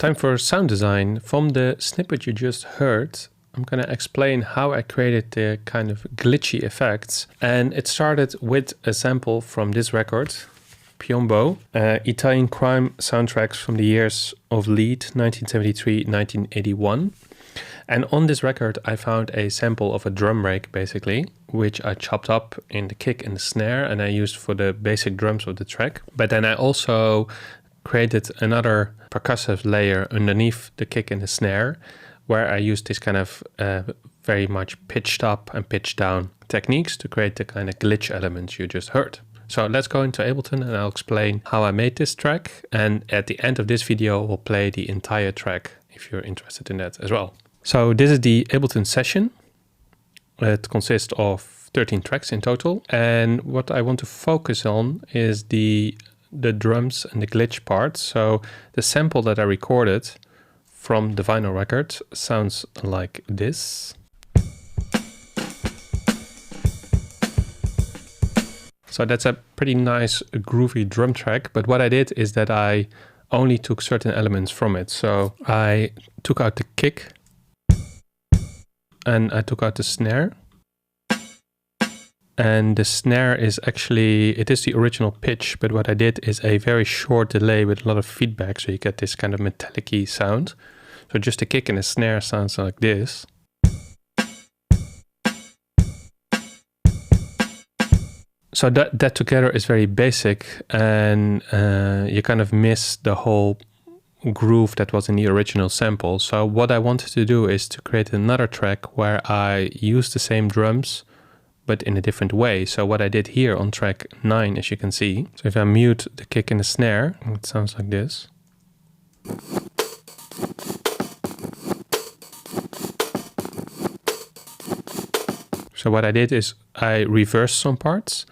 Time for sound design. From the snippet you just heard, I'm going to explain how I created the kind of glitchy effects. And it started with a sample from this record, Piombo, Italian crime soundtracks from the years of lead 1973-1981. And on this record, I found a sample of a drum break, basically, which I chopped up in the kick and the snare, and I used for the basic drums of the track. But then I also created another percussive layer underneath the kick and the snare, where I used this kind of very much pitched up and pitched down techniques to create the kind of glitch elements you just heard. So let's go into Ableton and I'll explain how I made this track. And at the end of this video, we'll play the entire track if you're interested in that as well. So this is the Ableton session. It consists of 13 tracks in total. And what I want to focus on is the drums and the glitch part. So the sample that I recorded from the vinyl record sounds like this. So that's a pretty nice groovy drum track. But what I did is that I only took certain elements from it. So I took out the kick and I took out the snare. And the snare is actually, it is the original pitch, but what I did is a very short delay with a lot of feedback, so you get this kind of metallic-y sound. So just the kick and the snare sounds like this. So that together is very basic, and you kind of miss the whole groove that was in the original sample. So what I wanted to do is to create another track where I use the same drums, but in a different way. So what I did here on track 9, as you can see. So if I mute the kick and the snare, it sounds like this. So what I did is I reversed some parts.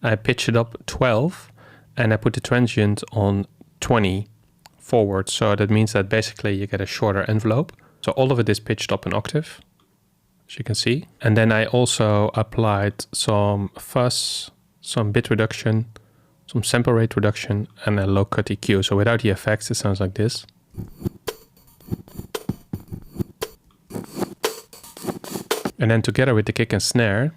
I pitched it up 12 and I put the transient on 20 forward. So that means that basically you get a shorter envelope. So all of it is pitched up an octave, as you can see. And then I also applied some fuzz, some bit reduction, some sample rate reduction, and a low cut EQ. So without the effects, it sounds like this. And then together with the kick and snare,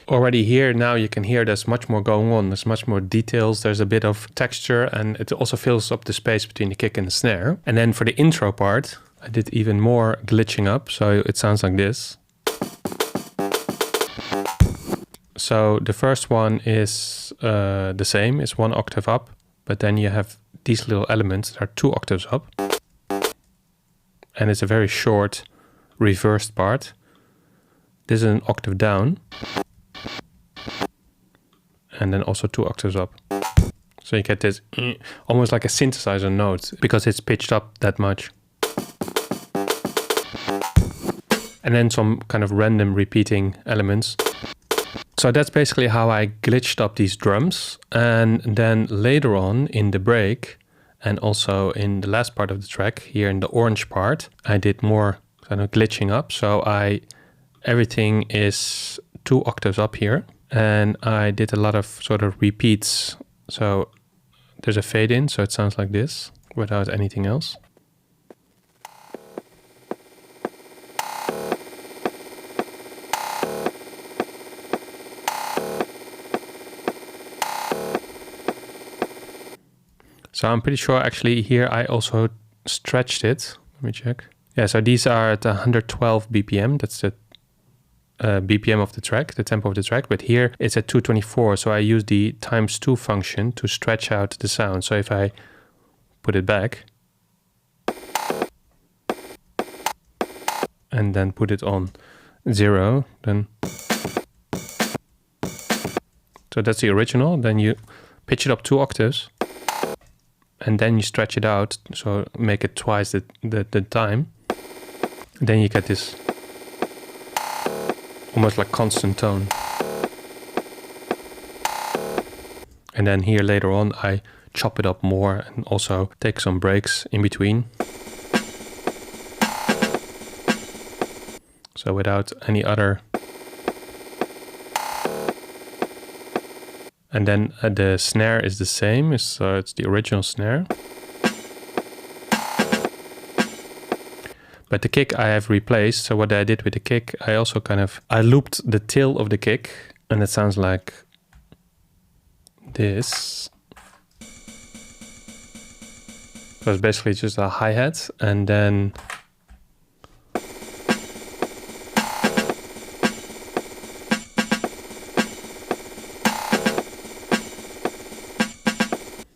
already here now you can hear there's much more going on. There's much more details. There's a bit of texture, and it also fills up the space between the kick and the snare. And then for the intro part, I did even more glitching up. So it sounds like this. So the first one is the same, it's 1 octave up, but then you have these little elements that are 2 octaves up. And it's a very short reversed part. This is an octave down. And then also 2 octaves up. So you get this almost like a synthesizer note because it's pitched up that much. And then some kind of random repeating elements. So that's basically how I glitched up these drums. And then later on in the break and also in the last part of the track, here in the orange part, I did more kind of glitching up. So everything is 2 octaves up here. And I did a lot of sort of repeats. So there's a fade in, so it sounds like this without anything else. So I'm pretty sure actually here I also stretched it. Let me check. Yeah, so these are at 112 BPM. That's the BPM of the track, the tempo of the track. But here it's at 224. So I use the ×2 function to stretch out the sound. So if I put it back and then put it on 0, then so that's the original. Then you pitch it up 2 octaves. And then you stretch it out, so make it twice the time. Then you get this almost like constant tone. And then here later on I chop it up more and also take some breaks in between. So without any other And then the snare is the same, so it's the original snare. But the kick I have replaced. So what I did with the kick, I looped the tail of the kick, and it sounds like this. So it's basically just a hi-hat, and then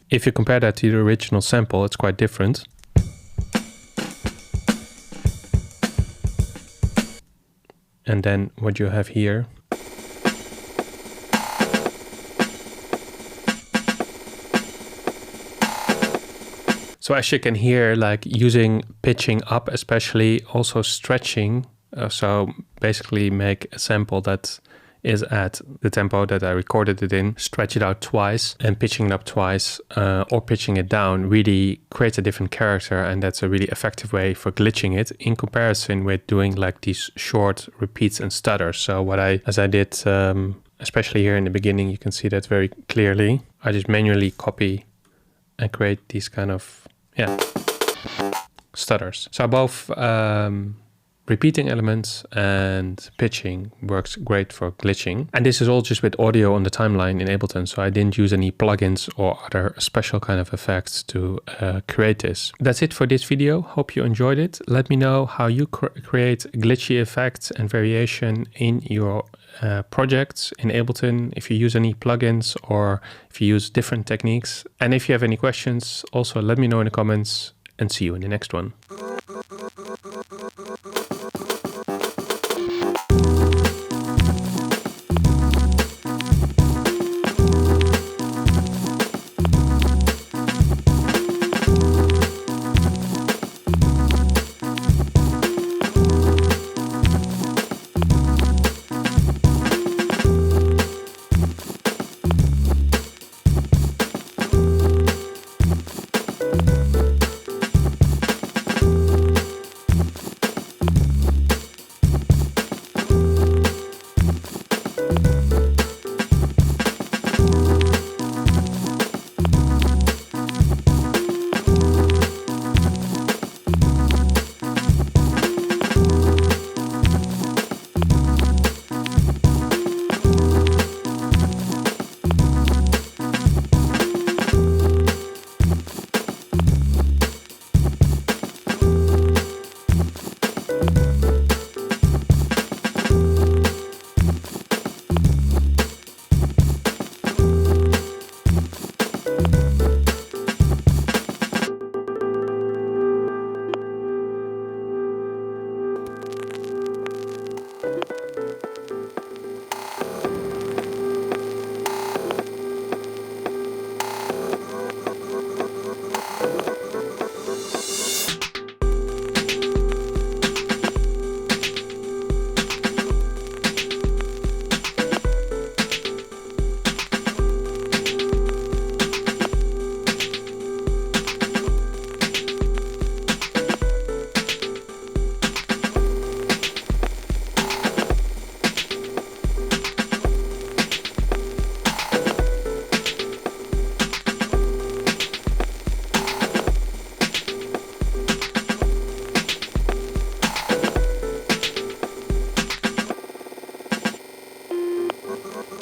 if you compare that to the original sample, it's quite different. And then what you have here . So as you can hear, like using pitching up, especially also stretching. So basically make a sample that is at the tempo that I recorded it in, stretch it out twice and pitching it up twice or pitching it down really creates a different character, and that's a really effective way for glitching it in comparison with doing like these short repeats and stutters. So as I did, especially here in the beginning, you can see that very clearly. I just manually copy and create these kind of, stutters. So both repeating elements and pitching works great for glitching. And this is all just with audio on the timeline in Ableton, so I didn't use any plugins or other special kind of effects to create this. That's it for this video. Hope you enjoyed it. Let me know how you create glitchy effects and variation in your projects in Ableton, if you use any plugins or if you use different techniques. And if you have any questions, also let me know in the comments, and see you in the next one.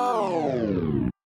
Oh.